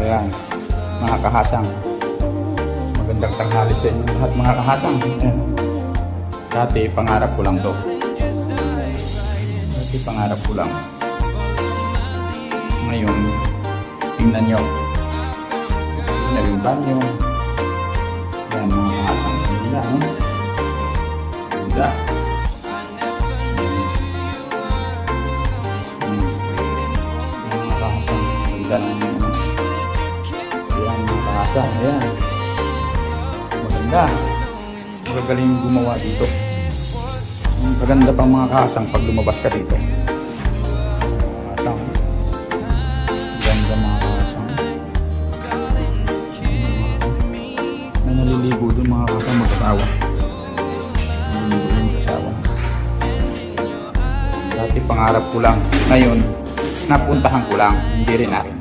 Ayan, mga kahasang. Magandang tanghali sa inyo lahat mga kahasang. Ayan. Dati pangarap ko lang to. Dati pangarap ko lang. Ngayon, tingnan nyo. Naging banyo. Ayan mga kahasang. Ganda, no? Ganda. Mga kahasang. Ganda ng ayan mga kahasang. Ayan. Maganda. Magagaling gumawa dito. Maganda pang mga kahasang pag lumabas ka dito. Ganda mga kahasang. May naliligo doon mga kahasang mag-asawa. Naliligo yung mag-asawa. Dati pangarap ko lang. Ngayon, napuntahan ko lang. Hindi rin na rin.